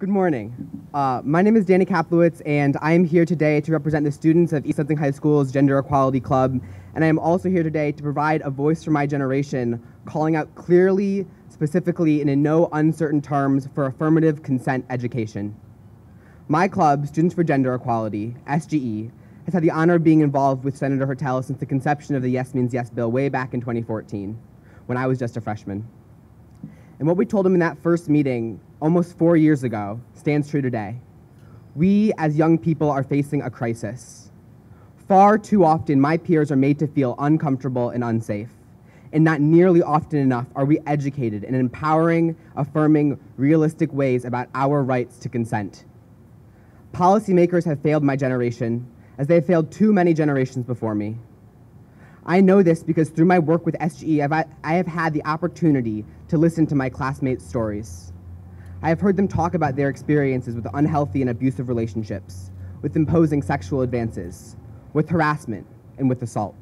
Good morning. My name is Danny Kaplowitz, and I am here today to represent the students of East Lansing High School's Gender Equality Club, and I am also here today to provide a voice for my generation, calling out clearly, specifically, and in no uncertain terms for affirmative consent education. My club, Students for Gender Equality, SGE, has had the honor of being involved with Senator Hertel since the conception of the Yes Means Yes bill way back in 2014, when I was just a freshman. And what we told him in that first meeting, almost 4 years ago, stands true today. We, as young people, are facing a crisis. Far too often, my peers are made to feel uncomfortable and unsafe. And not nearly often enough are we educated in empowering, affirming, realistic ways about our rights to consent. Policymakers have failed my generation, as they have failed too many generations before me. I know this because through my work with SGE, I have had the opportunity to listen to my classmates' stories. I have heard them talk about their experiences with unhealthy and abusive relationships, with imposing sexual advances, with harassment, and with assault.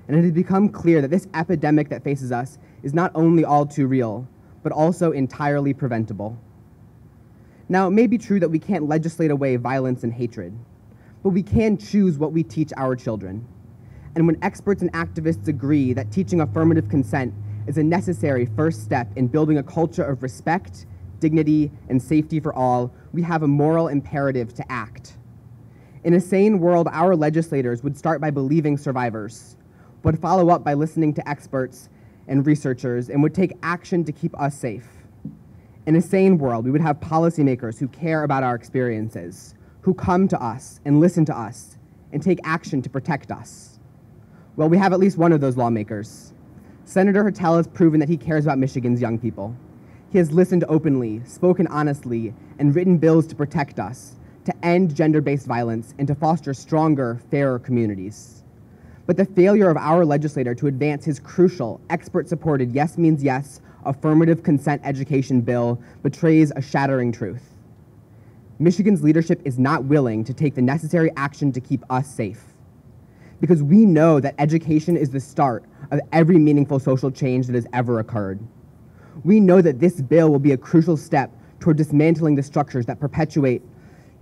And it has become clear that this epidemic that faces us is not only all too real, but also entirely preventable. Now, it may be true that we can't legislate away violence and hatred, but we can choose what we teach our children. And when experts and activists agree that teaching affirmative consent is a necessary first step in building a culture of respect, dignity, and safety for all, we have a moral imperative to act. In a sane world, our legislators would start by believing survivors, would follow up by listening to experts and researchers, and would take action to keep us safe. In a sane world, we would have policymakers who care about our experiences, who come to us and listen to us, and take action to protect us. Well, we have at least one of those lawmakers. Senator Hertel has proven that he cares about Michigan's young people. He has listened openly, spoken honestly, and written bills to protect us, to end gender-based violence, and to foster stronger, fairer communities. But the failure of our legislator to advance his crucial, expert-supported Yes Means Yes affirmative consent education bill betrays a shattering truth. Michigan's leadership is not willing to take the necessary action to keep us safe, because we know that education is the start of every meaningful social change that has ever occurred. We know that this bill will be a crucial step toward dismantling the structures that perpetuate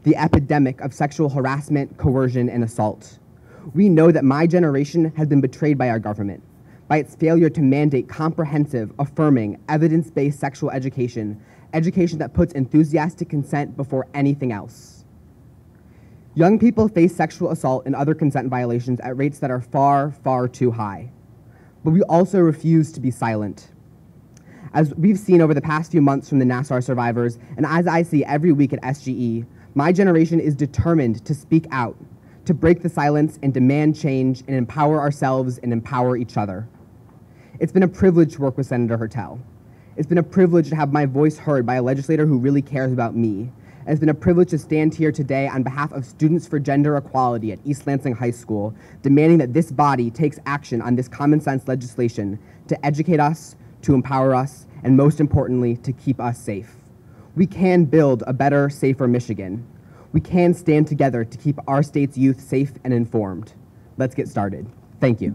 the epidemic of sexual harassment, coercion, and assault. We know that my generation has been betrayed by our government, by its failure to mandate comprehensive, affirming, evidence-based sexual education, education that puts enthusiastic consent before anything else. Young people face sexual assault and other consent violations at rates that are far, far too high. But we also refuse to be silent. As we've seen over the past few months from the Nassar survivors, and as I see every week at SGE, my generation is determined to speak out, to break the silence and demand change and empower ourselves and empower each other. It's been a privilege to work with Senator Hertel. It's been a privilege to have my voice heard by a legislator who really cares about me. And it's been a privilege to stand here today on behalf of Students for Gender Equality at East Lansing High School, demanding that this body takes action on this common sense legislation to educate us, to empower us, and most importantly, to keep us safe. We can build a better, safer Michigan. We can stand together to keep our state's youth safe and informed. Let's get started. Thank you.